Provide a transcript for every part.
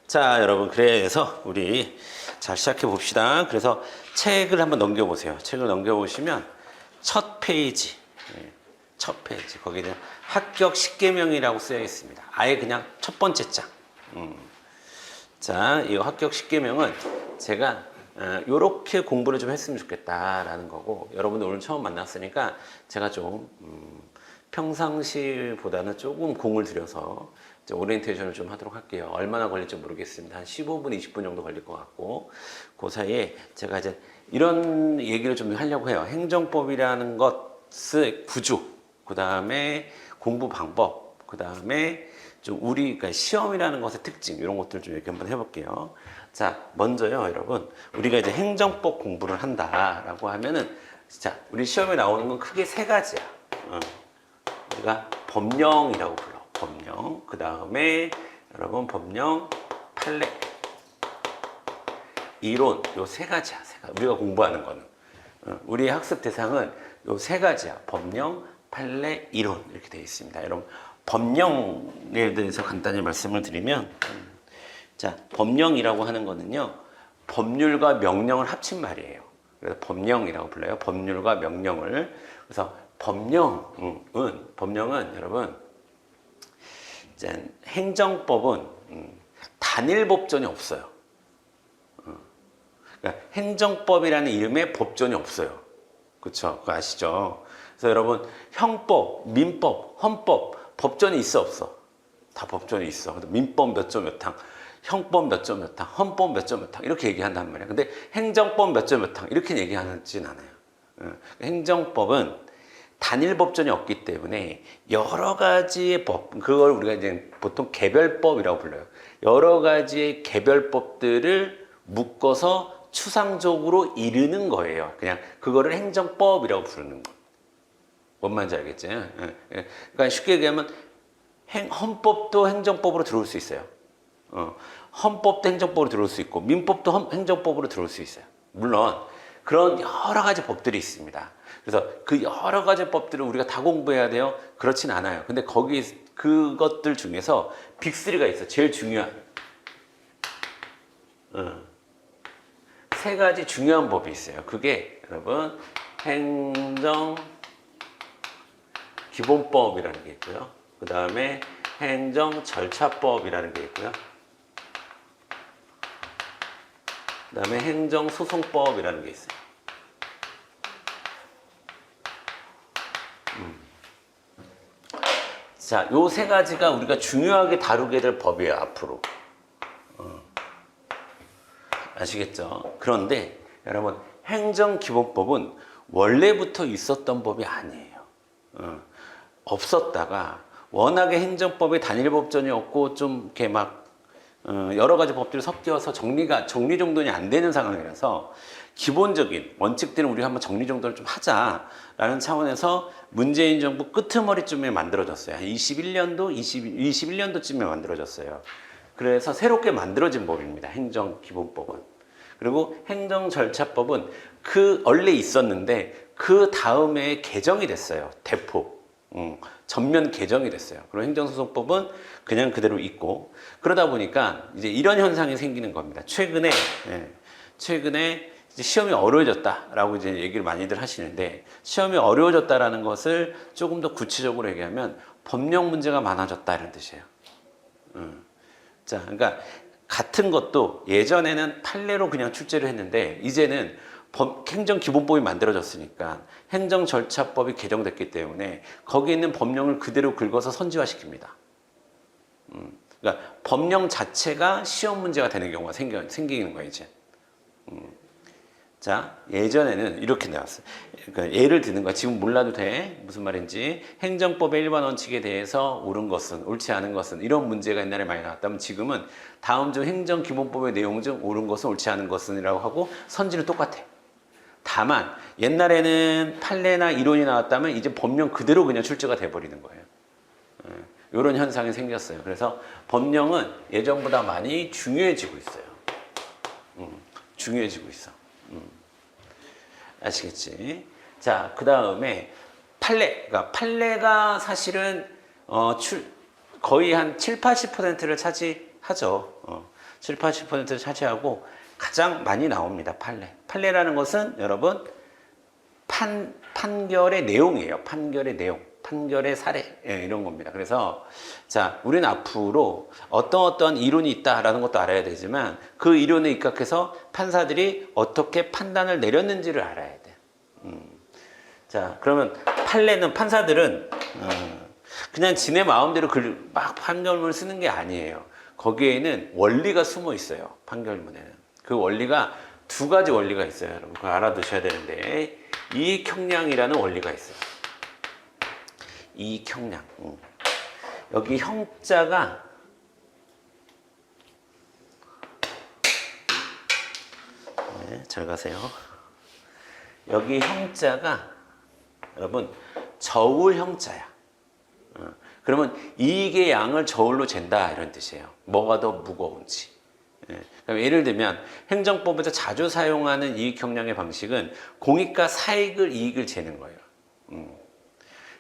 자, 여러분, 그래서 우리 잘 시작해 봅시다. 그래서 책을 한번 넘겨보세요. 책을 넘겨보시면 첫 페이지, 첫 페이지. 거기는 합격 10개명이라고 쓰여 있습니다. 아예 그냥 첫 번째 장. 자, 이 합격 10개명은 제가 요렇게 공부를 좀 했으면 좋겠다라는 거고, 여러분들 오늘 처음 만났으니까 제가 좀 평상시보다는 조금 공을 들여서 오리엔테이션을 좀 하도록 할게요. 얼마나 걸릴지 모르겠습니다. 한 15분, 20분 정도 걸릴 것 같고, 그 사이에 제가 이제 이런 얘기를 좀 하려고 해요. 행정법이라는 것의 구조, 그 다음에 공부 방법, 그 다음에 좀 그러니까 시험이라는 것의 특징, 이런 것들 좀 이렇게 한번 해볼게요. 자, 먼저요, 여러분. 우리가 이제 행정법 공부를 한다라고 하면은, 자, 우리 시험에 나오는 건 크게 세 가지야. 우리가 법령이라고 불러. 법령. 그 다음에 여러분 법령, 판례, 이론. 요 세 가지야. 우리가 공부하는 거는. 우리의 학습 대상은 요 세 가지야. 법령, 판례, 이론. 이렇게 되어 있습니다. 여러분, 법령에 대해서 간단히 말씀을 드리면, 자, 법령이라고 하는 거는요, 법률과 명령을 합친 말이에요. 그래서 법령이라고 불러요. 법률과 명령을. 그래서 법령은 여러분, 이제 행정법은 단일 법전이 없어요. 그러니까 행정법이라는 이름의 법전이 없어요. 그렇죠? 그거 아시죠? 그래서 여러분, 형법, 민법, 헌법, 법전이 있어 없어? 다 법전이 있어. 근데 민법 몇 점 몇 항, 형법 몇 점 몇 항, 헌법 몇 점 몇 항 이렇게 얘기한단 말이야. 근데 행정법 몇 점 몇 항 이렇게 얘기하진 않아요. 행정법은 단일 법전이 없기 때문에 여러 가지의 법, 그걸 우리가 이제 보통 개별법이라고 불러요. 여러 가지의 개별법들을 묶어서 추상적으로 이르는 거예요. 그냥 그거를 행정법이라고 부르는 거. 뭔 말인지 알겠지? 그러니까 쉽게 얘기하면 헌법도 행정법으로 들어올 수 있어요. 헌법도 행정법으로 들어올 수 있고 민법도 행정법으로 들어올 수 있어요. 물론 그런 여러 가지 법들이 있습니다. 그래서 그 여러 가지 법들을 우리가 다 공부해야 돼요? 그렇진 않아요. 근데 그것들 중에서 빅3가 있어. 제일 중요한. 세 가지 중요한 법이 있어요. 그게 여러분, 행정 기본법이라는 게 있고요. 그 다음에 행정 절차법이라는 게 있고요. 그 다음에 행정 소송법이라는 게 있어요. 자, 요 세 가지가 우리가 중요하게 다루게 될 법이에요, 앞으로. 아시겠죠? 그런데 여러분, 행정기본법은 원래부터 있었던 법이 아니에요. 없었다가 워낙에 행정법이 단일 법전이 없고 좀 이렇게 막 여러 가지 법들이 섞여서 정리정돈이 안 되는 상황이라서 기본적인 원칙들은 우리가 한번 정리정돈을 좀 하자라는 차원에서 문재인 정부 끄트머리쯤에 만들어졌어요. 한 21년도쯤에 만들어졌어요. 그래서 새롭게 만들어진 법입니다. 행정기본법은. 그리고 행정절차법은 원래 있었는데 그 다음에 개정이 됐어요. 대폭. 전면 개정이 됐어요. 그리고 행정소송법은 그냥 그대로 있고, 그러다 보니까 이제 이런 현상이 생기는 겁니다. 최근에 이제 시험이 어려워졌다라고 이제 얘기를 많이들 하시는데, 시험이 어려워졌다라는 것을 조금 더 구체적으로 얘기하면 법령 문제가 많아졌다 이런 뜻이에요. 자, 그러니까 같은 것도 예전에는 판례로 그냥 출제를 했는데 이제는 행정기본법이 만들어졌으니까 행정절차법이 개정됐기 때문에 거기에 있는 법령을 그대로 긁어서 선지화시킵니다. 그러니까 법령 자체가 시험 문제가 되는 경우가 생기는 거예요, 이제. 자, 예전에는 이렇게 나왔어요. 그러니까 예를 드는 거야. 지금 몰라도 돼. 무슨 말인지. 행정법의 일반 원칙에 대해서 옳은 것은, 옳지 않은 것은, 이런 문제가 옛날에 많이 나왔다면 지금은 다음 중 행정기본법의 내용 중 옳은 것은, 옳지 않은 것은 이라고 하고 선지는 똑같아. 다만 옛날에는 판례나 이론이 나왔다면 이제 법령 그대로 그냥 출제가 돼버리는 거예요. 이런 현상이 생겼어요. 그래서 법령은 예전보다 많이 중요해지고 있어요. 중요해지고 있어. 아시겠지? 자, 그 다음에 판례가 사실은 거의 한 7, 80%를 차지하죠. 7, 80%를 차지하고 가장 많이 나옵니다. 판례. 판례라는 것은 여러분 판결의 내용이에요. 판결의 내용. 판결의 사례. 예, 이런 겁니다. 그래서 자, 우리는 앞으로 어떤 이론이 있다라는 것도 알아야 되지만 그 이론에 입각해서 판사들이 어떻게 판단을 내렸는지를 알아야 돼. 자, 그러면 판사들은 그냥 지네 마음대로 막 판결문을 쓰는 게 아니에요. 거기에는 원리가 숨어 있어요. 판결문에는. 그 원리가 두 가지 원리가 있어요. 여러분 그거 알아두셔야 되는데 이익형량이라는 원리가 있어요. 이익형량. 여기 형자가 네, 잘 가세요. 여기 형자가 여러분 저울 형자야. 그러면 이익의 양을 저울로 잰다 이런 뜻이에요. 뭐가 더 무거운지. 예. 예를 들면 행정법에서 자주 사용하는 이익형량의 방식은 공익과 사익을 이익을 재는 거예요.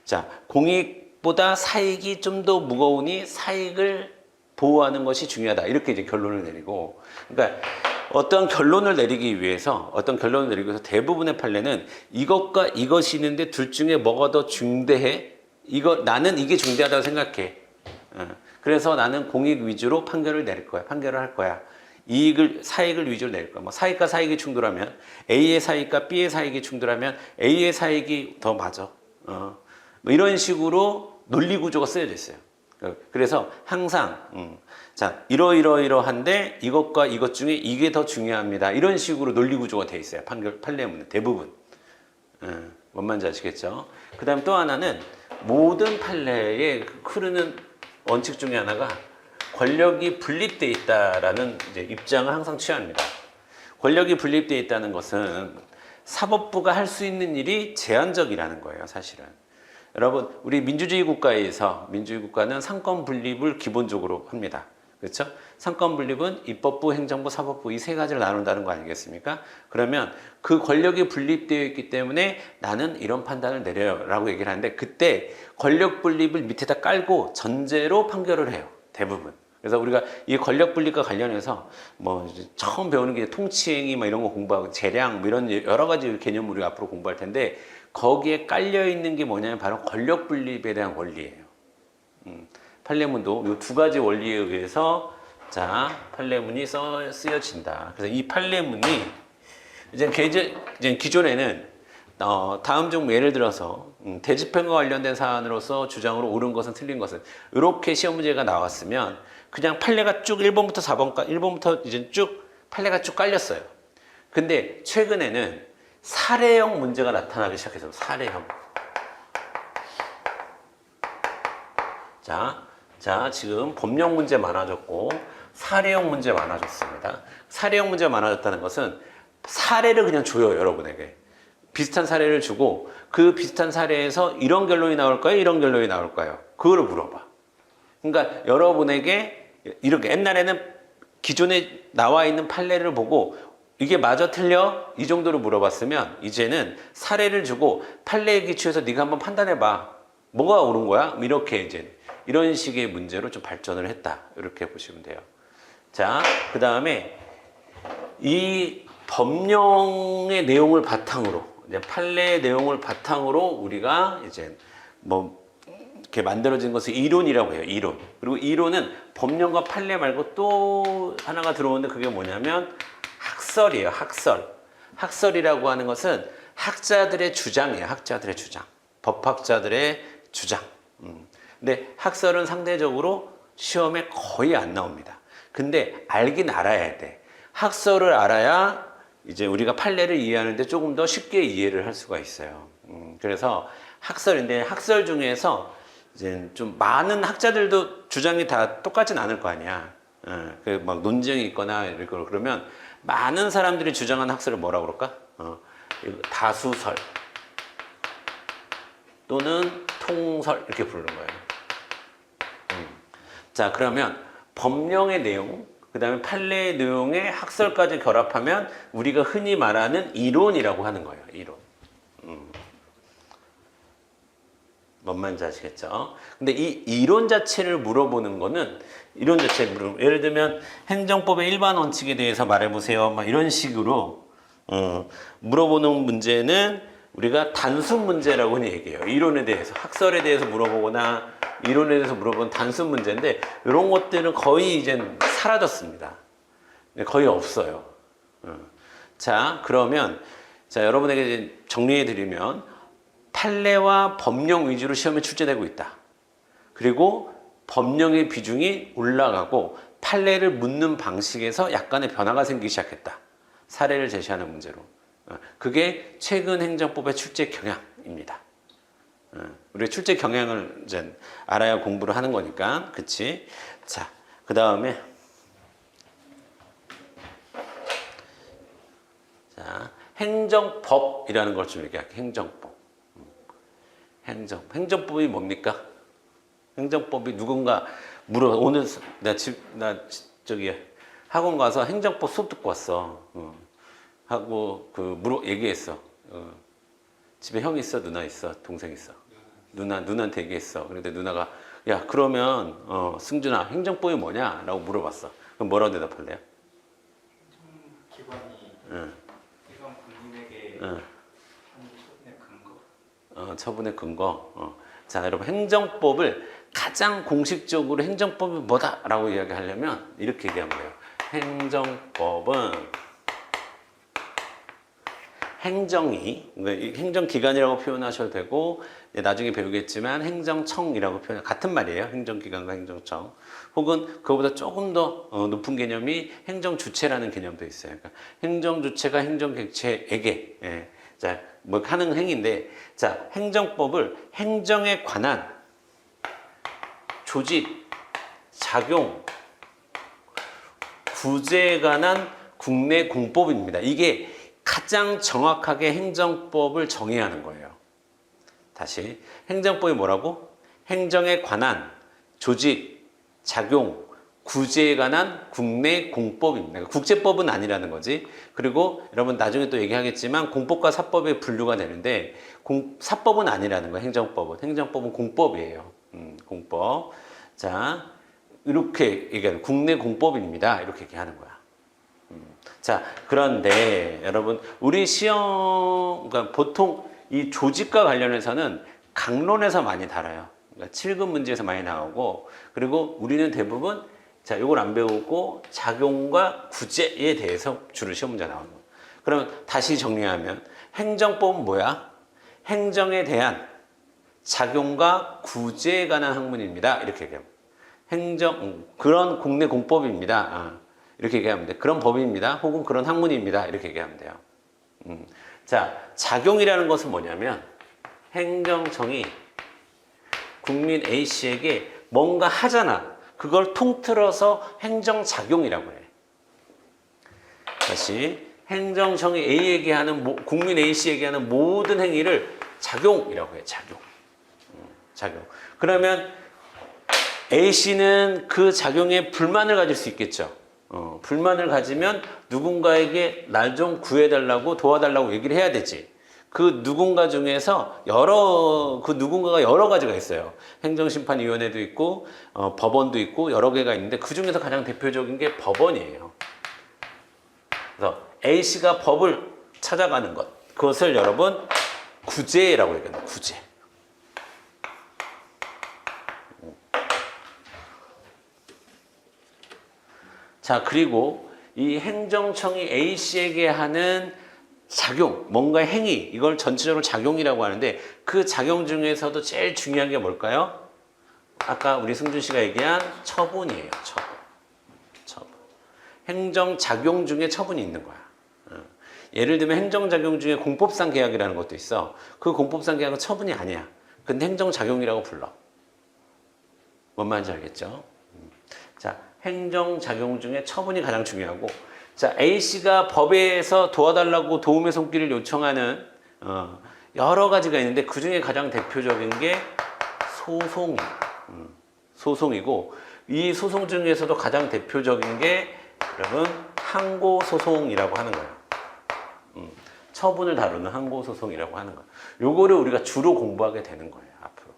자, 공익보다 사익이 좀 더 무거우니 사익을 보호하는 것이 중요하다. 이렇게 이제 결론을 내리고, 그러니까 어떤 결론을 내리기 위해서 대부분의 판례는 이것과 이것이 있는데 둘 중에 뭐가 더 중대해? 나는 이게 중대하다고 생각해. 그래서 나는 공익 위주로 판결을 할 거야. 사익을 위주로 낼 거야. 뭐 사익과 사익이 충돌하면 A의 사익과 B의 사익이 충돌하면 A의 사익이 더 맞아. 뭐 이런 식으로 논리 구조가 쓰여져 있어요. 그래서 항상 자, 이러한데 이것과 이것 중에 이게 더 중요합니다. 이런 식으로 논리 구조가 돼 있어요. 판례문은 대부분. 뭔 말인지 아시겠죠? 그다음 또 하나는 모든 판례에 흐르는 원칙 중에 하나가 권력이 분립돼 있다라는 이제 입장을 항상 취합니다. 권력이 분립돼 있다는 것은 사법부가 할 수 있는 일이 제한적이라는 거예요, 사실은. 여러분, 우리 민주주의 국가는 상권 분립을 기본적으로 합니다. 그렇죠? 상권 분립은 입법부, 행정부, 사법부 이 세 가지를 나눈다는 거 아니겠습니까? 그러면 그 권력이 분립되어 있기 때문에 나는 이런 판단을 내려요 라고 얘기를 하는데 그때 권력 분립을 밑에다 깔고 전제로 판결을 해요. 대부분. 그래서 우리가 이 권력 분립과 관련해서 뭐 처음 배우는 게 통치행위 뭐 이런 거 공부하고 재량 뭐 이런 여러 가지 개념을 우리가 앞으로 공부할 텐데 거기에 깔려 있는 게 뭐냐면 바로 권력 분립에 대한 원리예요. 판례문도 이 두 가지 원리에 의해서 자 판례문이 쓰여진다. 그래서 이 판례문이 이제 기존에는 다음 중 예를 들어서 대집행과 관련된 사안으로서 주장으로 옳은 것은 틀린 것은 이렇게 시험 문제가 나왔으면 그냥 판례가 쭉 1번부터 4번까지 1번부터 이제 쭉 판례가 쭉 깔렸어요. 근데 최근에는 사례형 문제가 나타나기 시작해서 사례형. 자, 지금 법령 문제 많아졌고 사례형 문제 많아졌습니다. 사례형 문제 많아졌다는 것은 사례를 그냥 줘요, 여러분에게. 비슷한 사례를 주고 그 비슷한 사례에서 이런 결론이 나올까요? 이런 결론이 나올까요? 그거를 물어봐. 그러니까 여러분에게 이렇게 옛날에는 기존에 나와 있는 판례를 보고 이게 맞아 틀려? 이 정도로 물어봤으면 이제는 사례를 주고 판례에 기초해서 네가 한번 판단해봐. 뭐가 옳은 거야? 이렇게 이제 이런 식의 문제로 좀 발전을 했다. 이렇게 보시면 돼요. 자, 그 다음에 이 법령의 내용을 바탕으로 이제 판례의 내용을 바탕으로 우리가 이제 뭐 이렇게 만들어진 것을 이론이라고 해요. 이론. 그리고 이론은 법령과 판례 말고 또 하나가 들어오는데 그게 뭐냐면 학설이에요. 학설이라고 하는 것은 학자들의 주장이에요. 학자들의 주장. 법학자들의 주장. 근데 학설은 상대적으로 시험에 거의 안 나옵니다. 근데 알긴 알아야 돼. 학설을 알아야 이제 우리가 판례를 이해하는데 조금 더 쉽게 이해를 할 수가 있어요. 그래서 학설인데 학설 중에서 이제 좀 많은 학자들도 주장이 다 똑같진 않을 거 아니야. 그 막 논쟁이 있거나 이럴 거 그러면 많은 사람들이 주장하는 학설을 뭐라고 그럴까? 다수설 또는 통설 이렇게 부르는 거예요. 자, 그러면 법령의 내용, 그 다음에 판례의 내용에 학설까지 결합하면 우리가 흔히 말하는 이론이라고 하는 거예요. 이론. 뭔 말인지 아시겠죠? 근데 이 이론 자체를 물어보는 거는 이론 자체를 예를 들면 행정법의 일반 원칙에 대해서 말해보세요. 막 이런 식으로 물어보는 문제는 우리가 단순 문제라고 얘기해요. 이론에 대해서 학설에 대해서 물어보거나 이론에 대해서 물어보는 단순 문제인데 이런 것들은 거의 이제 사라졌습니다. 거의 없어요. 자, 그러면 자, 여러분에게 이제 정리해 드리면 판례와 법령 위주로 시험에 출제되고 있다. 그리고 법령의 비중이 올라가고 판례를 묻는 방식에서 약간의 변화가 생기기 시작했다. 사례를 제시하는 문제로. 그게 최근 행정법의 출제 경향입니다. 우리 출제 경향을 이제 알아야 공부를 하는 거니까, 그치? 자, 그 다음에 자, 행정법이라는 걸 좀 얘기할게. 행정법. 행정법이 뭡니까? 행정법이 누군가 오늘 나 저기 학원 가서 행정법 수업 듣고 왔어. 하고 얘기했어. 집에 형 있어, 누나 있어, 동생 있어. 누나한테 얘기했어. 그런데 누나가 야 그러면 승준아 행정법이 뭐냐라고 물어봤어. 그럼 뭐라고 대답할래요? 행정기관이 일반 국민에게 하는 처분의 근거. 처분의 근거. 자, 여러분 행정법을 가장 공식적으로 행정법이 뭐다라고 이야기하려면 이렇게 얘기하면 돼요. 행정법은 행정이, 행정기관이라고 표현하셔도 되고 나중에 배우겠지만 행정청이라고 표현, 같은 말이에요. 행정기관과 행정청. 혹은 그거보다 조금 더 높은 개념이 행정주체라는 개념도 있어요. 그러니까 행정주체가 행정객체에게 자, 뭐 하는 행위인데, 자, 행정법을 행정에 관한 조직, 작용, 구제에 관한 국내 공법입니다. 이게 가장 정확하게 행정법을 정의해야 하는 거예요. 다시, 행정법이 뭐라고? 행정에 관한 조직, 작용, 구제에 관한 국내 공법입니다. 그러니까 국제법은 아니라는 거지. 그리고 여러분 나중에 또 얘기하겠지만 공법과 사법의 분류가 되는데 사법은 아니라는 거예요. 행정법은 공법이에요. 공법. 자, 이렇게 얘기하는 국내 공법입니다. 이렇게 얘기하는 거야. 자, 그런데 여러분 우리 시험, 그러니까 보통 이 조직과 관련해서는 강론에서 많이 다뤄요. 그러니까 7급 문제에서 많이 나오고, 그리고 우리는 대부분 자, 이걸 안 배우고 작용과 구제에 대해서 주로 시험 문제 나오는 거예요. 그러면 다시 정리하면 행정법은 뭐야? 행정에 대한 작용과 구제에 관한 학문입니다. 이렇게 얘기하면 그런 국내 공법입니다. 이렇게 얘기하면 돼. 그런 법입니다. 혹은 그런 학문입니다. 이렇게 얘기하면 돼요. 자, 작용이라는 것은 뭐냐면 행정청이 국민 A씨에게 뭔가 하잖아. 그걸 통틀어서 행정작용이라고 해. 다시, 행정청이 A에게 하는, 국민 A씨에게 하는 모든 행위를 작용이라고 해. 작용. 그러면 A씨는 그 작용에 불만을 가질 수 있겠죠. 불만을 가지면 누군가에게 날 좀 구해달라고 도와달라고 얘기를 해야 되지. 그 누군가 중에서 그 누군가가 여러 가지가 있어요. 행정심판위원회도 있고 법원도 있고 여러 개가 있는데 그 중에서 가장 대표적인 게 법원이에요. 그래서 A씨가 법을 찾아가는 것, 그것을 여러분 구제라고 얘기합니다. 구제. 자, 그리고 이 행정청이 A씨에게 하는 작용, 뭔가 행위, 이걸 전체적으로 작용이라고 하는데 그 작용 중에서도 제일 중요한 게 뭘까요? 아까 우리 승준 씨가 얘기한 처분이에요. 처분. 행정작용 중에 처분이 있는 거야. 예를 들면 행정작용 중에 공법상 계약이라는 것도 있어. 그 공법상 계약은 처분이 아니야. 근데 행정작용이라고 불러. 뭔 말인지 알겠죠? 자, 행정작용 중에 처분이 가장 중요하고, 자, A씨가 법에서 도와달라고 도움의 손길을 요청하는 여러 가지가 있는데 그 중에 가장 대표적인 게 소송이고, 이 소송 중에서도 가장 대표적인 게 여러분 항고소송이라고 하는 거예요. 처분을 다루는 항고소송이라고 하는 거예요. 요거를 우리가 주로 공부하게 되는 거예요, 앞으로.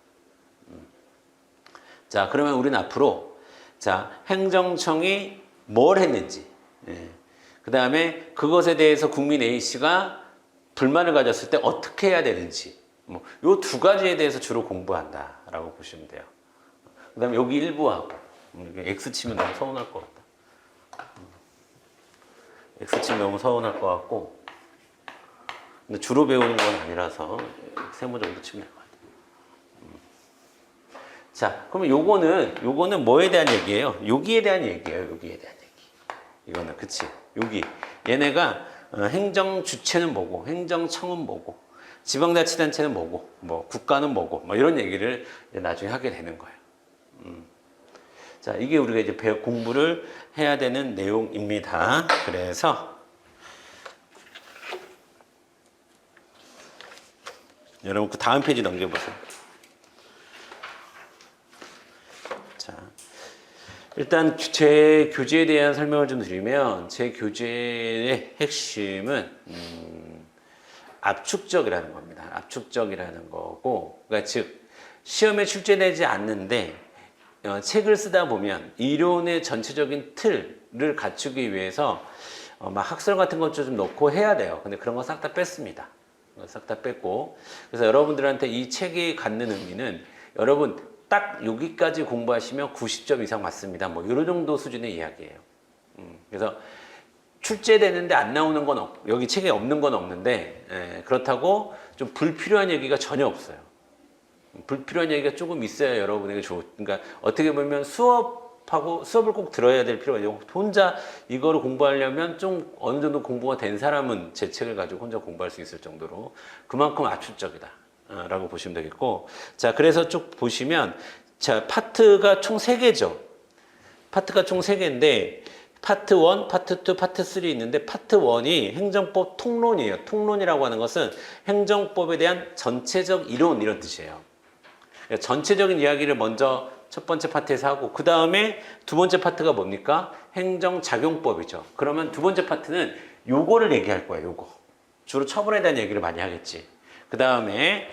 자, 그러면 우리는 앞으로 자, 행정청이 뭘 했는지, 그 다음에 그것에 대해서 국민 A씨가 불만을 가졌을 때 어떻게 해야 되는지, 뭐, 요 두 가지에 대해서 주로 공부한다라고 보시면 돼요. 그 다음에 여기 일부하고, X 치면 너무 서운할 것 같다. X 치면 너무 서운할 것 같고, 근데 주로 배우는 건 아니라서 세모 정도 치면 될 것 같아요. 자, 그러면 요거는 뭐에 대한 얘기예요? 여기에 대한 얘기예요. 여기에 대한 얘기. 이거는 그치? 여기 얘네가 행정 주체는 뭐고, 행정청은 뭐고, 지방자치단체는 뭐고, 뭐 국가는 뭐고, 뭐 이런 얘기를 이제 나중에 하게 되는 거예요. 자, 이게 우리가 이제 공부를 해야 되는 내용입니다. 그래서 여러분 그 다음 페이지 넘겨보세요. 자, 일단 제 교재에 대한 설명을 좀 드리면 제 교재의 핵심은 압축적이라는 겁니다. 압축적이라는 거고, 그러니까 즉 시험에 출제되지 않는데 책을 쓰다 보면 이론의 전체적인 틀을 갖추기 위해서 막 학설 같은 것 좀 넣고 해야 돼요. 근데 그런 거 싹 다 뺐습니다. 싹 다 뺐고, 그래서 여러분들한테 이 책이 갖는 의미는 여러분 딱 여기까지 공부하시면 90점 이상 맞습니다. 뭐 이런 정도 수준의 이야기예요. 그래서 출제되는데 안 나오는 건 여기 책에 없는 건 없는데, 그렇다고 좀 불필요한 얘기가 전혀 없어요. 불필요한 얘기가 조금 있어야 여러분에게 그러니까 어떻게 보면 수업을 꼭 들어야 될 필요가 있고, 혼자 이거를 공부하려면 좀 어느 정도 공부가 된 사람은 제 책을 가지고 혼자 공부할 수 있을 정도로 그만큼 압축적이다 라고 보시면 되겠고, 자, 그래서 쭉 보시면 자, 파트가 총 3개죠. 파트가 총 3개인데 파트 1, 파트 2, 파트 3 있는데 파트 1이 행정법 통론이에요. 통론이라고 하는 것은 행정법에 대한 전체적 이론 이런 뜻이에요. 전체적인 이야기를 먼저 첫 번째 파트에서 하고, 그 다음에 두 번째 파트가 뭡니까? 행정작용법이죠. 그러면 두 번째 파트는 요거를 얘기할 거예요. 요거. 주로 처분에 대한 얘기를 많이 하겠지. 그 다음에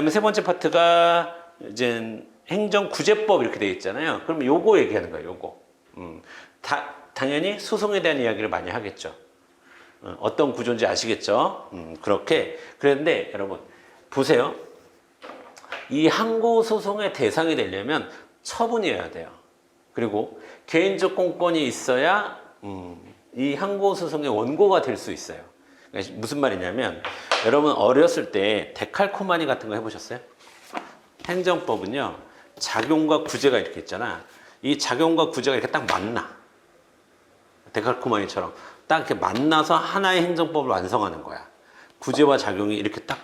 세 번째 파트가 이제 행정구제법 이렇게 되어 있잖아요. 그럼 요거 얘기하는 거예요. 요거. 당연히 소송에 대한 이야기를 많이 하겠죠. 어떤 구조인지 아시겠죠? 그렇게. 그런데 여러분 보세요. 이 항고소송의 대상이 되려면 처분이어야 돼요. 그리고 개인적 공권이 있어야 이 항고소송의 원고가 될 수 있어요. 그러니까 무슨 말이냐면 여러분 어렸을 때 데칼코마니 같은 거 해보셨어요? 행정법은요, 작용과 구제가 이렇게 있잖아. 이 작용과 구제가 이렇게 딱 만나. 데칼코마니처럼 딱 이렇게 만나서 하나의 행정법을 완성하는 거야. 구제와 작용이 이렇게 딱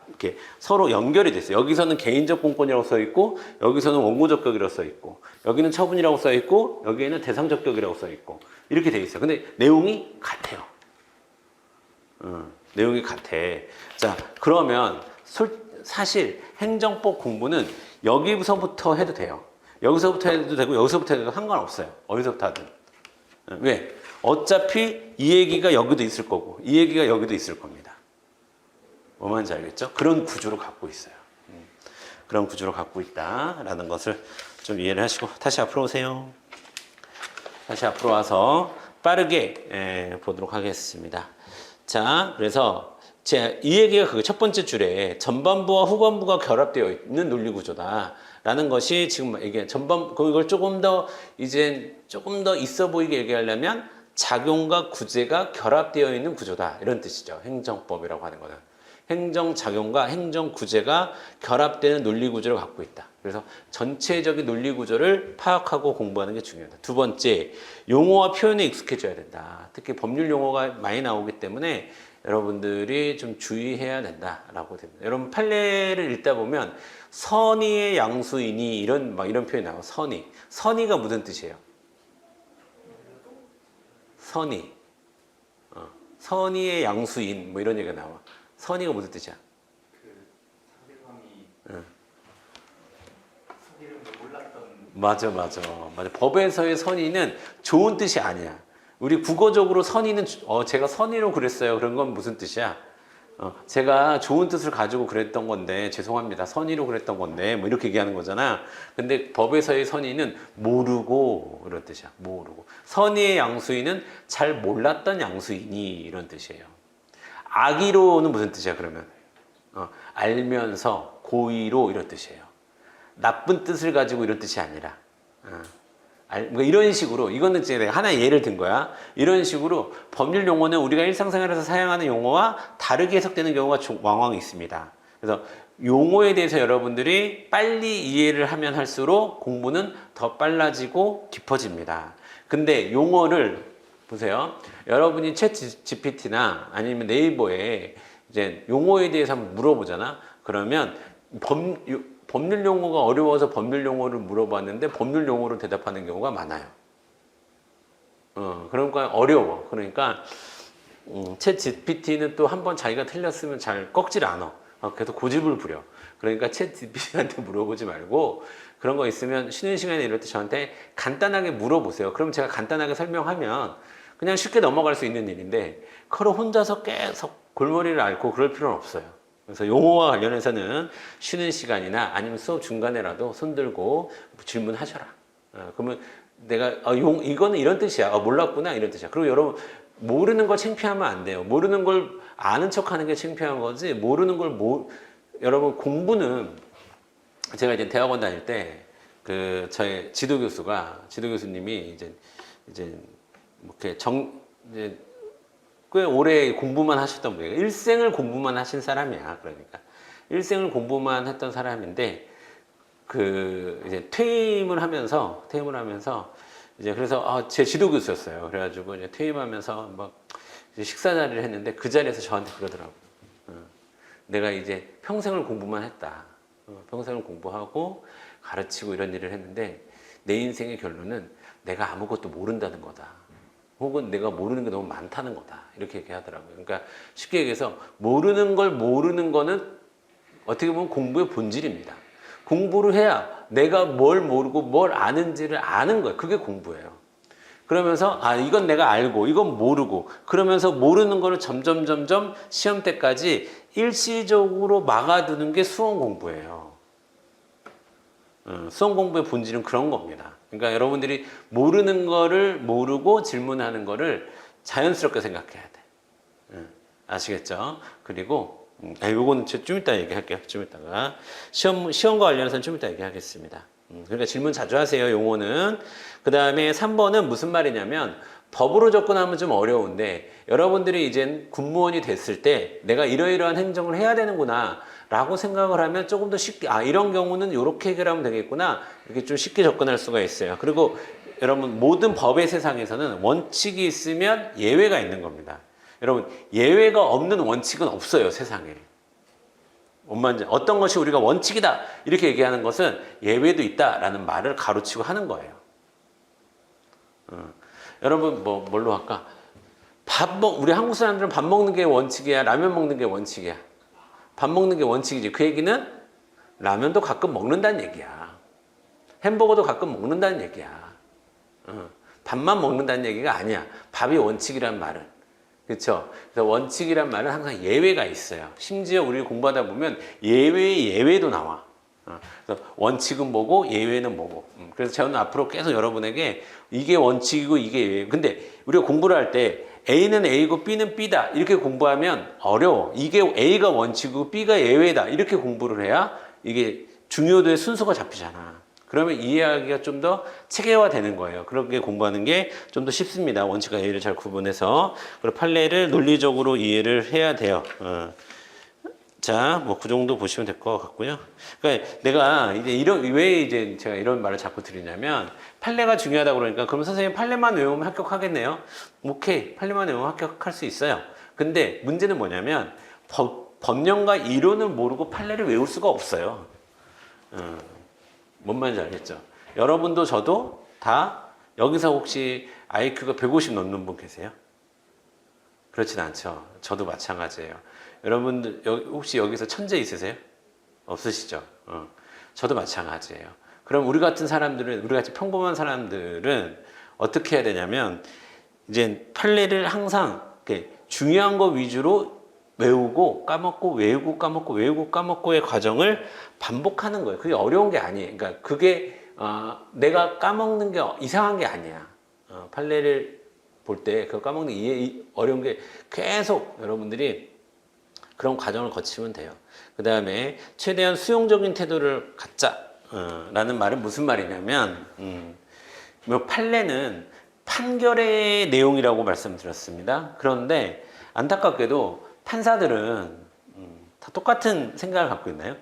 이렇게 서로 연결이 됐어요. 여기서는 개인적 공권이라고 써 있고, 여기서는 원고적 격이라고 써 있고, 여기는 처분이라고 써 있고, 여기에는 대상적 격이라고 써 있고, 이렇게 돼 있어요. 근데 내용이 같아요. 내용이 같아. 자, 그러면 사실 행정법 공부는 여기서부터 해도 돼요. 여기서부터 해도 되고, 여기서부터 해도 상관없어요. 어디서부터 하든. 왜? 어차피 이 얘기가 여기도 있을 거고, 이 얘기가 여기도 있을 겁니다. 뭐 말인지 알겠죠? 그런 구조로 갖고 있어요. 그런 구조로 갖고 있다라는 것을 좀 이해를 하시고, 다시 앞으로 오세요. 다시 앞으로 와서 빠르게 보도록 하겠습니다. 자, 그래서 이 얘기가 그 첫 번째 줄에 전반부와 후반부가 결합되어 있는 논리 구조다라는 것이 지금 이게 이걸 조금 더 있어 보이게 얘기하려면 작용과 구제가 결합되어 있는 구조다 이런 뜻이죠. 행정법이라고 하는 거는. 행정작용과 행정구제가 결합되는 논리구조를 갖고 있다. 그래서 전체적인 논리구조를 파악하고 공부하는 게 중요하다. 두 번째, 용어와 표현에 익숙해져야 된다. 특히 법률 용어가 많이 나오기 때문에 여러분들이 좀 주의해야 된다라고 됩니다. 여러분 판례를 읽다 보면 선의의 양수이니 이런 표현이 나와요. 선의가 무슨 뜻이에요? 선의의 양수인 뭐 이런 얘기가 나와. 선의가 무슨 뜻이야? 상대방이 선의를 몰랐던. 맞아. 법에서의 선의는 좋은 뜻이 아니야. 우리 국어적으로 선의는 제가 선의로 그랬어요. 그런 건 무슨 뜻이야? 제가 좋은 뜻을 가지고 그랬던 건데 죄송합니다. 선의로 그랬던 건데 뭐 이렇게 얘기하는 거잖아. 근데 법에서의 선의는 모르고 이런 뜻이야. 모르고. 선의의 양수인은 잘 몰랐던 양수인이 이런 뜻이에요. 악의로는 무슨 뜻이야 그러면? 알면서 고의로 이런 뜻이에요. 나쁜 뜻을 가지고 이런 뜻이 아니라 그러니까 이런 식으로 이거는 이제 내가 하나의 예를 든 거야. 이런 식으로 법률 용어는 우리가 일상생활에서 사용하는 용어와 다르게 해석되는 경우가 왕왕 있습니다. 그래서 용어에 대해서 여러분들이 빨리 이해를 하면 할수록 공부는 더 빨라지고 깊어집니다. 근데 용어를 보세요. 여러분이 챗 GPT나 아니면 네이버에 이제 용어에 대해서 한번 물어보잖아. 그러면 법률 용어가 어려워서 법률 용어를 물어봤는데 법률 용어로 대답하는 경우가 많아요. 그러니까 어려워. 그러니까 챗 GPT는 또 한번 자기가 틀렸으면 잘 꺾질 않아. 계속 고집을 부려. 그러니까 챗 GPT한테 물어보지 말고 그런 거 있으면 쉬는 시간에 이럴 때 저한테 간단하게 물어보세요. 그럼 제가 간단하게 설명하면 그냥 쉽게 넘어갈 수 있는 일인데 그걸 혼자서 계속 골머리를 앓고 그럴 필요는 없어요. 그래서 용어와 관련해서는 쉬는 시간이나 아니면 수업 중간에라도 손들고 질문하셔라. 그러면 내가 이거는 이런 뜻이야. 몰랐구나 이런 뜻이야. 그리고 여러분 모르는 걸 창피하면 안 돼요. 모르는 걸 아는 척하는 게 창피한 거지. 모르는 걸 여러분 공부는 제가 이제 대학원 다닐 때 그 저의 지도 교수님이 이제 이렇게 이제 꽤 오래 공부만 하셨던 분이에요. 일생을 공부만 하신 사람이야. 그러니까 일생을 공부만 했던 사람인데 이제 퇴임을 하면서 이제 그래서 제 지도 교수였어요. 그래가지고 이제 퇴임하면서 막 이제 식사 자리를 했는데 그 자리에서 저한테 그러더라고요. 내가 이제 평생을 공부만 했다. 평생을 공부하고 가르치고 이런 일을 했는데 내 인생의 결론은 내가 아무것도 모른다는 거다. 혹은 내가 모르는 게 너무 많다는 거다. 이렇게 얘기하더라고요. 그러니까 쉽게 얘기해서 모르는 거는 어떻게 보면 공부의 본질입니다. 공부를 해야 내가 뭘 모르고 뭘 아는지를 아는 거예요. 그게 공부예요. 그러면서 이건 내가 알고 이건 모르고 그러면서 모르는 거를 점점 시험 때까지 일시적으로 막아두는 게 수험 공부예요. 수험 공부의 본질은 그런 겁니다. 그러니까 여러분들이 모르는 거를 모르고 질문하는 거를 자연스럽게 생각해야 돼. 아시겠죠? 그리고 요거는 좀 이따 얘기할게요. 좀 이따가 시험과 관련해서는 좀 이따 얘기하겠습니다. 그러니까 질문 자주 하세요. 용어는. 그 다음에 3번은 무슨 말이냐면 법으로 접근하면 좀 어려운데 여러분들이 이젠 군무원이 됐을 때 내가 이러이러한 행정을 해야 되는구나 라고 생각을 하면 조금 더 쉽게 이런 경우는 이렇게 해결하면 되겠구나 이렇게 좀 쉽게 접근할 수가 있어요. 그리고 여러분 모든 법의 세상에서는 원칙이 있으면 예외가 있는 겁니다. 여러분 예외가 없는 원칙은 없어요. 세상에. 어떤 것이 우리가 원칙이다 이렇게 얘기하는 것은 예외도 있다라는 말을 가로치고 하는 거예요. 여러분 뭘로 할까? 우리 한국 사람들은 밥 먹는 게 원칙이야? 라면 먹는 게 원칙이야? 밥 먹는 게 원칙이지. 그 얘기는 라면도 가끔 먹는다는 얘기야. 햄버거도 가끔 먹는다는 얘기야. 밥만 먹는다는 얘기가 아니야. 밥이 원칙이란 말은. 그렇죠? 그래서 원칙이란 말은 항상 예외가 있어요. 심지어 우리 공부하다 보면 예외의 예외도 나와. 그래서 원칙은 뭐고 예외는 뭐고. 그래서 저는 앞으로 계속 여러분에게 이게 원칙이고 이게 예외. 근데 우리가 공부를 할 때 A는 A고 B는 B다 이렇게 공부하면 어려워. 이게 A가 원칙이고 B가 예외다 이렇게 공부를 해야 이게 중요도의 순서가 잡히잖아. 그러면 이해하기가 좀 더 체계화되는 거예요. 그렇게 공부하는 게 좀 더 쉽습니다. 원칙과 예외를 잘 구분해서. 그리고 판례를 논리적으로 이해를 해야 돼요. 자, 그 정도 보시면 될 것 같고요. 그러니까 내가 왜 이제 제가 이런 말을 자꾸 드리냐면, 판례가 중요하다고 그러니까, 그럼 선생님 판례만 외우면 합격하겠네요? 오케이. 판례만 외우면 합격할 수 있어요. 근데 문제는 뭐냐면, 법령과 이론을 모르고 판례를 외울 수가 없어요. 뭔 말인지 알겠죠? 여러분도 저도 다 여기서 혹시 IQ가 150 넘는 분 계세요? 그렇진 않죠. 저도 마찬가지예요. 여러분들 혹시 여기서 천재 있으세요? 없으시죠? 저도 마찬가지예요. 그럼 우리 같은 우리 같이 평범한 사람들은 어떻게 해야 되냐면 이제 판례를 항상 중요한 거 위주로 외우고 까먹고 외우고 까먹고 외우고 까먹고의 과정을 반복하는 거예요. 그게 어려운 게 아니에요. 그러니까 그게 내가 까먹는 게 이상한 게 아니야. 판례를 볼 때 그 까먹는 게 어려운 게 계속 여러분들이 그런 과정을 거치면 돼요. 그 다음에 최대한 수용적인 태도를 갖자 라는 말은 무슨 말이냐면 뭐 판례는 판결의 내용이라고 말씀드렸습니다. 그런데 안타깝게도 판사들은 다 똑같은 생각을 갖고 있나요?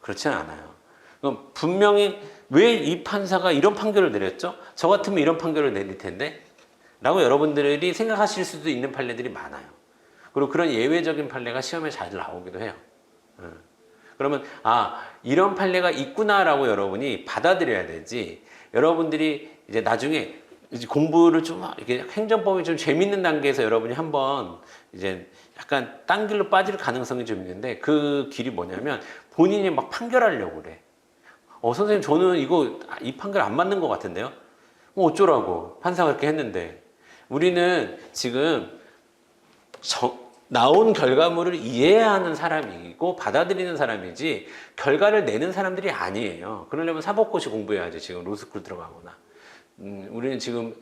그렇지는 않아요. 그럼 분명히 왜 이 판사가 이런 판결을 내렸죠? 저 같으면 이런 판결을 내릴 텐데? 라고 여러분들이 생각하실 수도 있는 판례들이 많아요. 그리고 그런 예외적인 판례가 시험에 잘 나오기도 해요. 그러면 이런 판례가 있구나라고 여러분이 받아들여야 되지. 여러분들이 이제 나중에 이제 공부를 좀 이렇게 행정법이 좀 재밌는 단계에서 여러분이 한번 이제 약간 딴 길로 빠질 가능성이 좀 있는데 그 길이 뭐냐면 본인이 막 판결하려고 그래. 선생님 저는 이 판결 안 맞는 것 같은데요? 어쩌라고 판사가 그렇게 했는데 우리는 지금 나온 결과물을 이해해야 하는 사람이고 받아들이는 사람이지 결과를 내는 사람들이 아니에요. 그러려면 사법고시 공부해야지. 지금 로스쿨 들어가거나 우리는 지금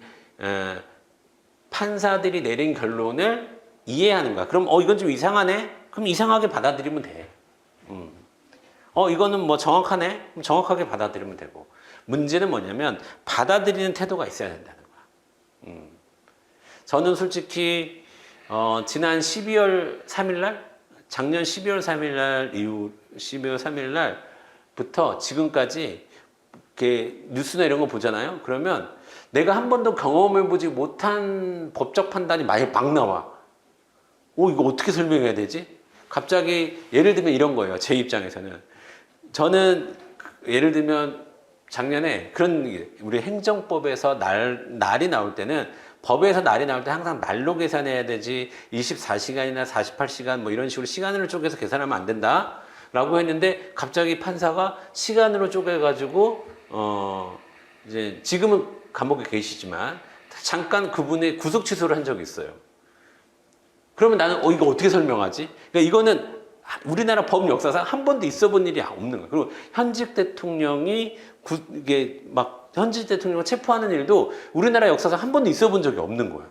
판사들이 내린 결론을 이해하는 거야. 그럼 이건 좀 이상하네? 그럼 이상하게 받아들이면 돼. 이거는 뭐 정확하네? 그럼 정확하게 받아들이면 되고. 문제는 뭐냐면 받아들이는 태도가 있어야 된다는 거야. 저는 솔직히 지난 12월 3일 날, 작년 12월 3일 날 이후 12월 3일 날부터 지금까지 이렇게 뉴스나 이런 거 보잖아요. 그러면 내가 한 번도 경험해보지 못한 법적 판단이 막 나와. 이거 어떻게 설명해야 되지? 갑자기 예를 들면 이런 거예요. 제 입장에서는. 저는 예를 들면 작년에 우리 행정법에서 날이 나올 때는 법에서 날이 나올 때 항상 날로 계산해야 되지 24시간이나 48시간 뭐 이런 식으로 시간으로 쪼개서 계산하면 안 된다 라고 했는데 갑자기 판사가 시간으로 쪼개가지고 이제 지금은 감옥에 계시지만 잠깐 그분의 구속 취소를 한 적이 있어요. 그러면 나는 이거 어떻게 설명하지? 그러니까 이거는 우리나라 법 역사상 한 번도 있어 본 일이 없는 거예요. 그리고 현직 대통령이 이게 막 현직 대통령을 체포하는 일도 우리나라 역사상 한 번도 있어 본 적이 없는 거예요.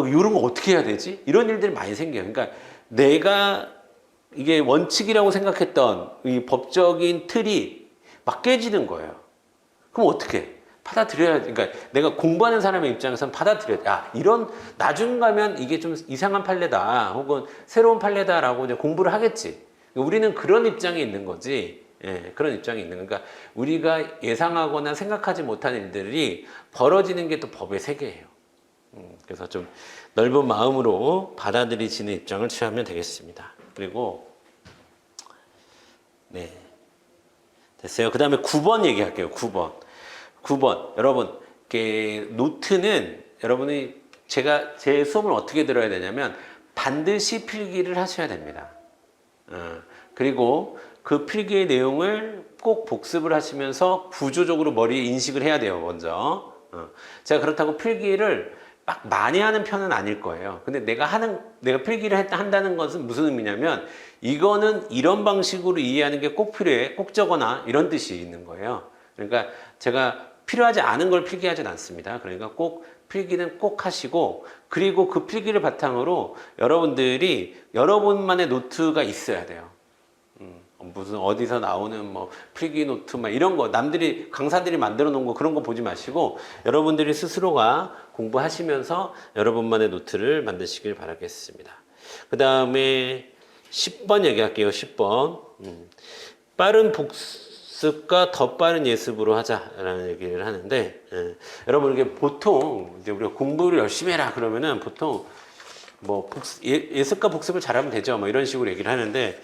이런 거 어떻게 해야 되지? 이런 일들이 많이 생겨요. 그러니까 내가 이게 원칙이라고 생각했던 이 법적인 틀이 막 깨지는 거예요. 그럼 어떻게 해? 받아들여야지. 그러니까 내가 공부하는 사람의 입장에서는 받아들여야 이런 나중 가면 이게 좀 이상한 판례다 혹은 새로운 판례다라고 이제 공부를 하겠지. 우리는 그런 입장에 있는 거지. 그런 입장에 있는 거니까 우리가 예상하거나 생각하지 못한 일들이 벌어지는 게 또 법의 세계예요. 그래서 좀 넓은 마음으로 받아들이시는 입장을 취하면 되겠습니다. 그리고 네 됐어요. 그 다음에 9번 얘기할게요. 9번 여러분 노트는 여러분이 제가 제 수업을 어떻게 들어야 되냐면 반드시 필기를 하셔야 됩니다. 그리고 그 필기의 내용을 꼭 복습을 하시면서 구조적으로 머리에 인식을 해야 돼요. 먼저 제가 그렇다고 필기를 막 많이 하는 편은 아닐 거예요. 근데 내가 필기를 한다는 것은 무슨 의미냐면 이거는 이런 방식으로 이해하는 게 꼭 필요해. 꼭 적어놔. 이런 뜻이 있는 거예요. 그러니까 제가 필요하지 않은 걸 필기하진 않습니다. 그러니까 꼭 필기는 꼭 하시고 그리고 그 필기를 바탕으로 여러분들이 여러분만의 노트가 있어야 돼요. 무슨 어디서 나오는 뭐 필기 노트 막 이런 거 강사들이 만들어 놓은 거 그런 거 보지 마시고 여러분들이 스스로가 공부하시면서 여러분만의 노트를 만드시길 바라겠습니다. 그 다음에 10번 얘기할게요. 10번 빠른 복습과 더 빠른 예습으로 하자라는 얘기를 하는데 여러분 이게 보통 이제 우리가 공부를 열심히 해라 그러면은 보통 뭐 예습과 복습을 잘하면 되죠. 뭐 이런 식으로 얘기를 하는데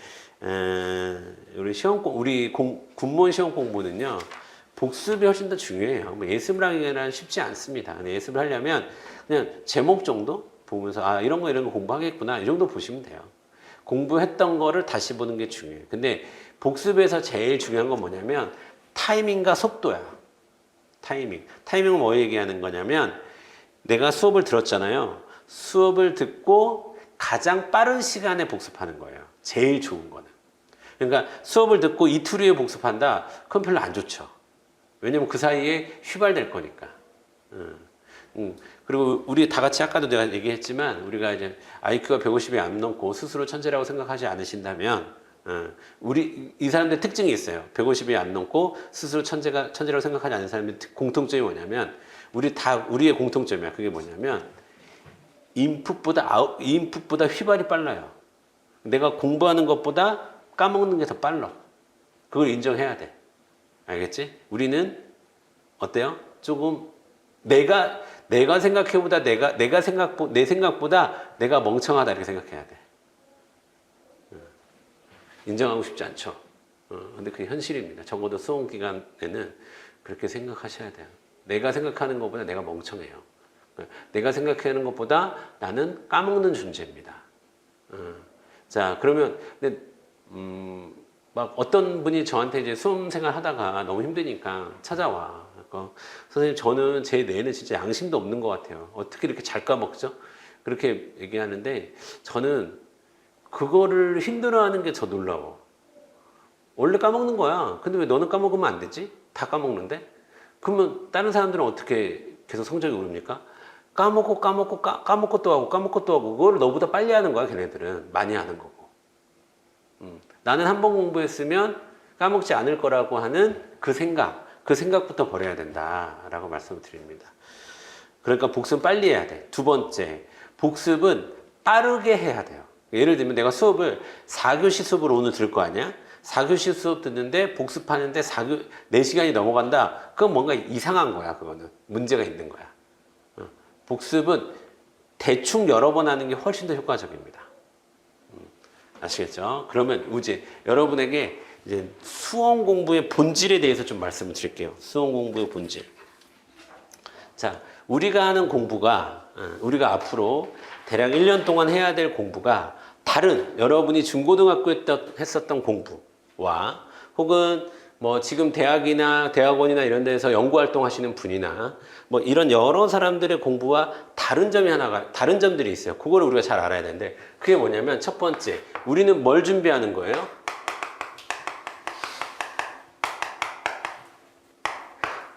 우리 군무원 시험 공부는요 복습이 훨씬 더 중요해요. 뭐 예습을 하기에는 쉽지 않습니다. 근데 예습을 하려면 그냥 제목 정도 보면서 이런 거 공부하겠구나 이 정도 보시면 돼요. 공부했던 거를 다시 보는 게 중요해요. 근데 복습에서 제일 중요한 건 뭐냐면 타이밍과 속도야. 타이밍은 뭐 얘기하는 거냐면 내가 수업을 들었잖아요. 수업을 듣고 가장 빠른 시간에 복습하는 거예요. 제일 좋은 거는. 그러니까 수업을 듣고 이틀 후에 복습한다? 그건 별로 안 좋죠. 왜냐면 그 사이에 휘발될 거니까. 그리고 우리 다 같이 아까도 내가 얘기했지만 우리가 이제 IQ가 150이 안 넘고 스스로 천재라고 생각하지 않으신다면 우리 이 사람들 특징이 있어요. 150이 안 넘고 스스로 천재라고 생각하지 않는 사람의 공통점이 뭐냐면 우리의 공통점이야. 그게 뭐냐면 인풋보다 휘발이 빨라요. 내가 공부하는 것보다 까먹는 게 더 빨라. 그걸 인정해야 돼. 알겠지? 우리는 어때요? 조금 내가 생각해보다 내 생각보다 내가 멍청하다 이렇게 생각해야 돼. 인정하고 싶지 않죠. 근데 그게 현실입니다. 적어도 수험 기간에는 그렇게 생각하셔야 돼요. 내가 생각하는 것보다 내가 멍청해요. 내가 생각하는 것보다 나는 까먹는 존재입니다. 자, 그러면 근데 막 어떤 분이 저한테 이제 수험 생활 하다가 너무 힘드니까 찾아와. 선생님, 저는 제 뇌에는 진짜 양심도 없는 것 같아요. 어떻게 이렇게 잘 까먹죠? 그렇게 얘기하는데 저는 그거를 힘들어하는 게 더 놀라워. 원래 까먹는 거야. 근데 왜 너는 까먹으면 안 되지? 다 까먹는데? 그러면 다른 사람들은 어떻게 계속 성적이 오릅니까? 까먹고 또 하고 그거를 너보다 빨리 하는 거야. 걔네들은 많이 하는 거고. 나는 한 번 공부했으면 까먹지 않을 거라고 하는 그 생각부터 버려야 된다라고 말씀을 드립니다. 그러니까 복습은 빨리 해야 돼. 두 번째, 복습은 빠르게 해야 돼요. 예를 들면 내가 수업을 4교시 수업을 오늘 들을 거 아니야? 4교시 수업 듣는데 복습하는데 4시간이 넘어간다? 그건 뭔가 이상한 거야. 그거는 문제가 있는 거야. 복습은 대충 여러 번 하는 게 훨씬 더 효과적입니다. 아시겠죠? 그러면 이제 여러분에게 이제 수험 공부의 본질에 대해서 좀 말씀을 드릴게요. 수험 공부의 본질. 자, 우리가 하는 공부가 우리가 앞으로 대략 1년 동안 해야 될 공부가 다른 여러분이 중고등학교 했었던 공부와 혹은 뭐 지금 대학이나 대학원이나 이런 데서 연구 활동하시는 분이나 뭐 이런 여러 사람들의 공부와 다른 점들이 있어요. 그거를 우리가 잘 알아야 되는데 그게 뭐냐면 첫 번째, 우리는 뭘 준비하는 거예요?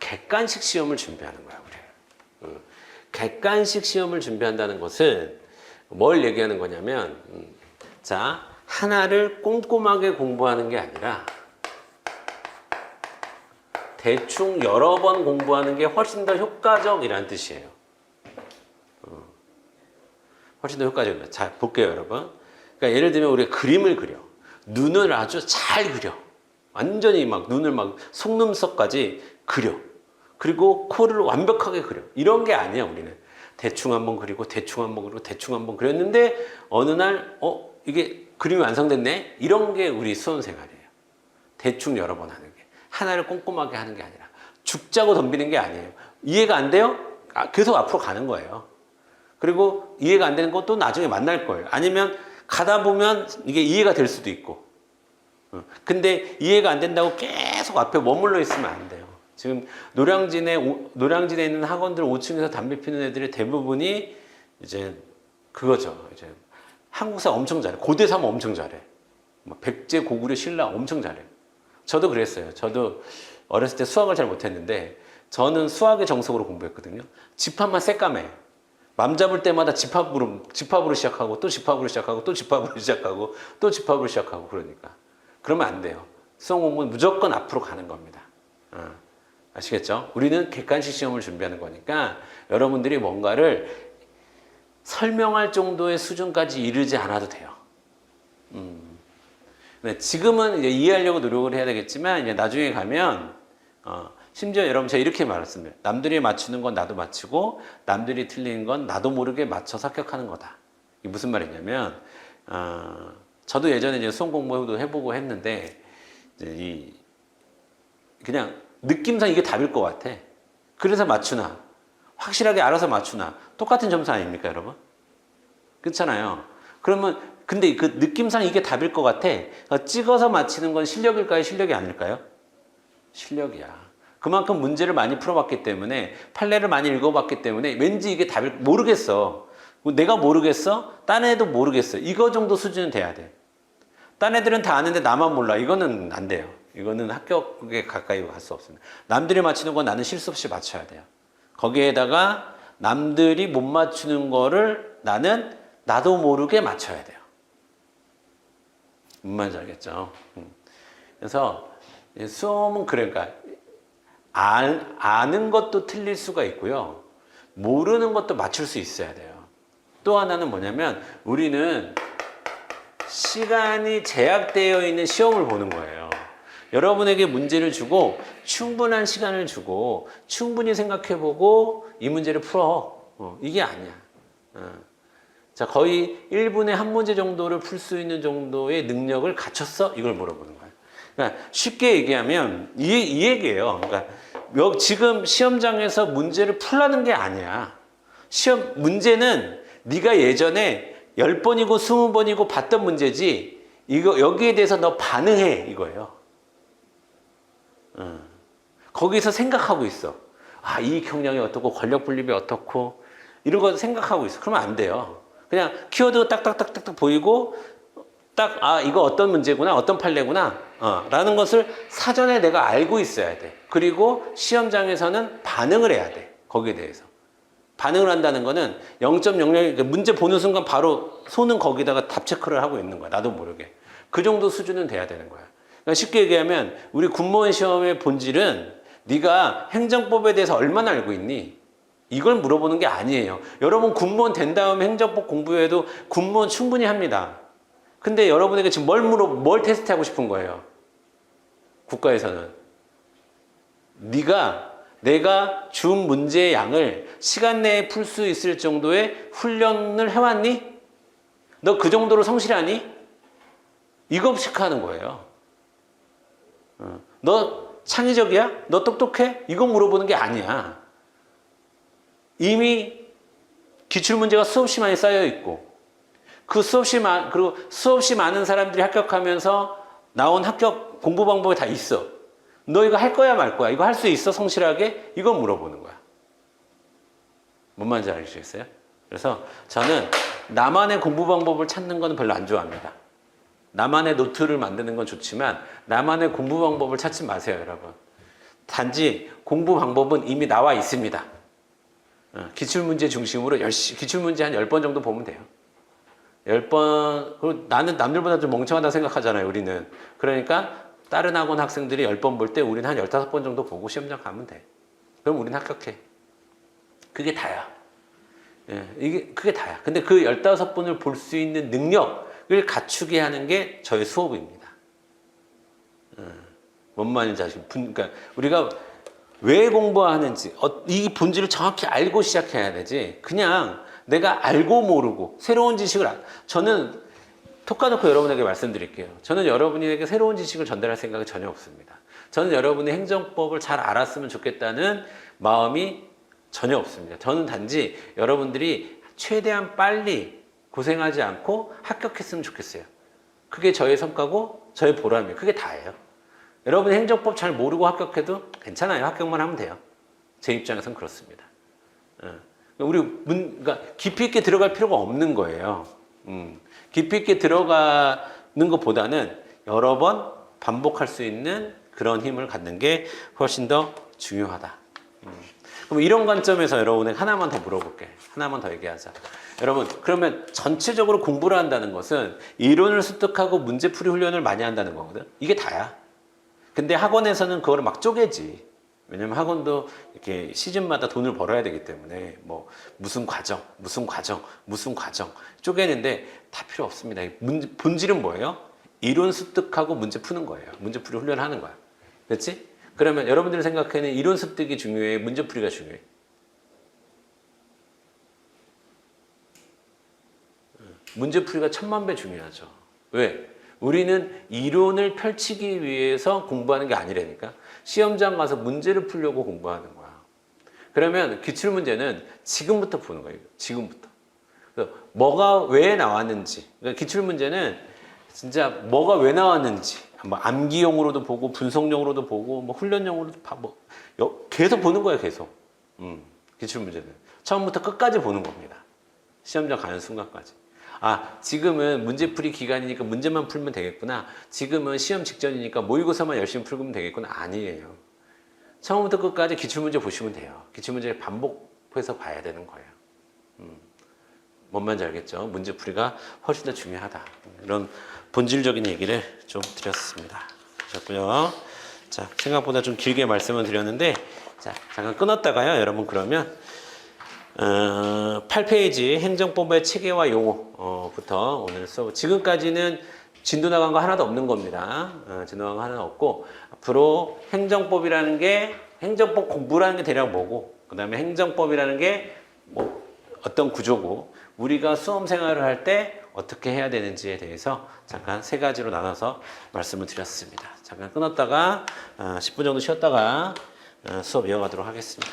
객관식 시험을 준비하는 거야, 우리. 객관식 시험을 준비한다는 것은 뭘 얘기하는 거냐면, 자, 하나를 꼼꼼하게 공부하는 게 아니라 대충 여러 번 공부하는 게 훨씬 더 효과적이라는 뜻이에요. 훨씬 더 효과적이다. 자, 볼게요, 여러분. 그러니까 예를 들면 우리가 그림을 그려. 눈을 아주 잘 그려. 완전히 막 눈을 막 속눈썹까지 그려. 그리고 코를 완벽하게 그려. 이런 게 아니야, 우리는. 대충 한번 그리고 대충 한번 그리고 대충 한번 그렸는데 어느 날 이게 그림이 완성됐네? 이런 게 우리 수험 생활이에요. 대충 여러 번 하는 게. 하나를 꼼꼼하게 하는 게 아니라 죽자고 덤비는 게 아니에요. 이해가 안 돼요? 계속 앞으로 가는 거예요. 그리고 이해가 안 되는 것도 나중에 만날 거예요. 아니면 가다 보면 이게 이해가 될 수도 있고. 근데 이해가 안 된다고 계속 앞에 머물러 있으면 안 돼요. 지금 노량진에 있는 학원들 5층에서 담배 피는 애들의 대부분이 이제 그거죠. 이제 한국사 엄청 잘해. 고대 사모 엄청 잘해. 백제 고구려 신라 엄청 잘해. 저도 그랬어요. 저도 어렸을 때 수학을 잘 못했는데 저는 수학의 정석으로 공부했거든요. 집합만 새까매. 맘 잡을 때마다 집합으로 시작하고 또 집합으로 시작하고 또 집합으로 시작하고 또 집합으로 시작하고 그러니까. 그러면 안 돼요. 수학 공부는 무조건 앞으로 가는 겁니다. 아시겠죠? 우리는 객관식 시험을 준비하는 거니까 여러분들이 뭔가를 설명할 정도의 수준까지 이르지 않아도 돼요. 네, 지금은 이제 이해하려고 노력을 해야 되겠지만 이제 나중에 가면 심지어 여러분 제가 이렇게 말했습니다. 남들이 맞추는 건 나도 맞추고 남들이 틀리는 건 나도 모르게 맞춰서 합격하는 거다. 이게 무슨 말이냐면 저도 예전에 이제 수험 공부도 해보고 했는데 이제 그냥 느낌상 이게 답일 것 같아. 그래서 맞추나 확실하게 알아서 맞추나 똑같은 점수 아닙니까, 여러분? 그렇잖아요. 그러면 근데 그 느낌상 이게 답일 것 같아. 찍어서 맞히는 건 실력일까요? 실력이 아닐까요? 실력이야. 그만큼 문제를 많이 풀어봤기 때문에 판례를 많이 읽어봤기 때문에 왠지 이게 답일 모르겠어. 내가 모르겠어? 딴 애도 모르겠어. 이거 정도 수준은 돼야 돼. 딴 애들은 다 아는데 나만 몰라. 이거는 안 돼요. 이거는 합격에 가까이 갈 수 없습니다. 남들이 맞추는 건 나는 실수 없이 맞춰야 돼요. 거기에다가 남들이 못 맞추는 거를 나는 나도 모르게 맞춰야 돼요. 무슨 말인지 알겠죠? 그래서 수험은 그러니까 아는 것도 틀릴 수가 있고요. 모르는 것도 맞출 수 있어야 돼요. 또 하나는 뭐냐면 우리는 시간이 제약되어 있는 시험을 보는 거예요. 여러분에게 문제를 주고 충분한 시간을 주고 충분히 생각해보고 이 문제를 풀어. 이게 아니야. 자, 거의 1분에 한 문제 정도를 풀 수 있는 정도의 능력을 갖췄어? 이걸 물어보는 거예요. 그러니까 쉽게 얘기하면 이 얘기예요. 그러니까 지금 시험장에서 문제를 풀라는 게 아니야. 시험 문제는 네가 예전에 10번이고 20번이고 봤던 문제지 이거 여기에 대해서 너 반응해 이거예요. 거기서 생각하고 있어. 아, 이익 형량이 어떻고 권력 분립이 어떻고 이런 거 생각하고 있어. 그러면 안 돼요. 그냥 키워드 딱딱딱딱 보이고 딱 아, 이거 어떤 문제구나, 어떤 판례구나 라는 것을 사전에 내가 알고 있어야 돼. 그리고 시험장에서는 반응을 해야 돼. 거기에 대해서. 반응을 한다는 거는 0.00 문제 보는 순간 바로 손은 거기다가 답 체크를 하고 있는 거야. 나도 모르게. 그 정도 수준은 돼야 되는 거야. 그러니까 쉽게 얘기하면 우리 군무원 시험의 본질은 네가 행정법에 대해서 얼마나 알고 있니? 이걸 물어보는 게 아니에요. 여러분 군무원 된 다음에 행정법 공부해도 군무원 충분히 합니다. 근데 여러분에게 지금 뭘 테스트하고 싶은 거예요? 국가에서는. 내가 준 문제의 양을 시간 내에 풀 수 있을 정도의 훈련을 해왔니? 너 그 정도로 성실하니? 이거 체크하는 거예요. 너 창의적이야? 너 똑똑해? 이거 물어보는 게 아니야. 이미 기출문제가 수없이 많이 쌓여 있고 그리고 수없이 많은 사람들이 합격하면서 나온 합격 공부 방법이 다 있어. 너 이거 할 거야 말 거야? 이거 할 수 있어 성실하게? 이거 물어보는 거야. 뭔 말인지 알겠어요? 그래서 저는 나만의 공부 방법을 찾는 건 별로 안 좋아합니다. 나만의 노트를 만드는 건 좋지만 나만의 공부 방법을 찾지 마세요, 여러분. 단지 공부 방법은 이미 나와 있습니다. 기출문제 중심으로 기출문제 한 10번 정도 보면 돼요. 10번, 그리고 나는 남들보다 좀 멍청하다 생각하잖아요, 우리는. 그러니까 다른 학원 학생들이 10번 볼 때 우리는 한 15번 정도 보고 시험장 가면 돼. 그럼 우리는 합격해. 그게 다야. 그게 다야. 근데 그 15번을 볼 수 있는 능력을 갖추게 하는 게 저의 수업입니다. 뭔 말인지 아시죠? 그러니까 우리가 왜 공부하는지, 이 본질을 정확히 알고 시작해야 되지. 그냥 내가 알고 모르고 새로운 지식을 저는 톡 까놓고 여러분에게 말씀드릴게요. 저는 여러분에게 새로운 지식을 전달할 생각이 전혀 없습니다. 저는 여러분이 행정법을 잘 알았으면 좋겠다는 마음이 전혀 없습니다. 저는 단지 여러분들이 최대한 빨리 고생하지 않고 합격했으면 좋겠어요. 그게 저의 성과고 저의 보람이에요. 그게 다예요. 여러분이 행정법 잘 모르고 합격해도 괜찮아요. 합격만 하면 돼요. 제 입장에서는 그렇습니다. 그러니까 깊이 있게 들어갈 필요가 없는 거예요. 깊이 있게 들어가는 것보다는 여러 번 반복할 수 있는 그런 힘을 갖는 게 훨씬 더 중요하다. 그럼 이런 관점에서 여러분에게 하나만 더 물어볼게. 하나만 더 얘기하자. 여러분, 그러면 전체적으로 공부를 한다는 것은 이론을 습득하고 문제풀이 훈련을 많이 한다는 거거든. 이게 다야. 근데 학원에서는 그거를 막 쪼개지. 왜냐면 학원도 이렇게 시즌마다 돈을 벌어야 되기 때문에 뭐 무슨 과정 쪼개는데 다 필요 없습니다. 본질은 뭐예요? 이론 습득하고 문제 푸는 거예요. 문제풀이 훈련하는 거야. 그렇지? 그러면 여러분들이 생각하는 이론 습득이 중요해? 문제풀이가 중요해? 문제풀이가 1000만 배 중요하죠. 왜? 우리는 이론을 펼치기 위해서 공부하는 게 아니라니까. 시험장 가서 문제를 풀려고 공부하는 거야. 그러면 기출문제는 지금부터 푸는 거예요. 지금부터. 뭐가 왜 나왔는지. 그러니까 기출문제는 진짜 뭐가 왜 나왔는지. 뭐 암기용으로도 보고 분석용으로도 보고 뭐 훈련용으로도 계속 보는 거예요. 계속. 기출문제는. 처음부터 끝까지 보는 겁니다. 시험장 가는 순간까지. 아, 지금은 문제풀이 기간이니까 문제만 풀면 되겠구나. 지금은 시험 직전이니까 모의고사만 열심히 풀면 되겠구나. 아니에요. 처음부터 끝까지 기출문제 보시면 돼요. 기출문제를 반복해서 봐야 되는 거예요. 뭔 말인지 알겠죠? 문제풀이가 훨씬 더 중요하다. 이런 본질적인 얘기를 좀 드렸습니다. 보셨고요. 자, 생각보다 좀 길게 말씀을 드렸는데, 자, 잠깐 끊었다가요. 여러분 그러면 8페이지 행정법의 체계와 용어부터 오늘 수업. 지금까지는 진도 나간 거 하나도 없는 겁니다. 진도 나간 거 하나도 없고, 앞으로 행정법이라는 게, 행정법 공부라는 게 대략 뭐고, 그 다음에 행정법이라는 게 뭐 어떤 구조고, 우리가 수험 생활을 할 때 어떻게 해야 되는지에 대해서 잠깐 세 가지로 나눠서 말씀을 드렸습니다. 잠깐 끊었다가 10분 정도 쉬었다가 수업 이어가도록 하겠습니다.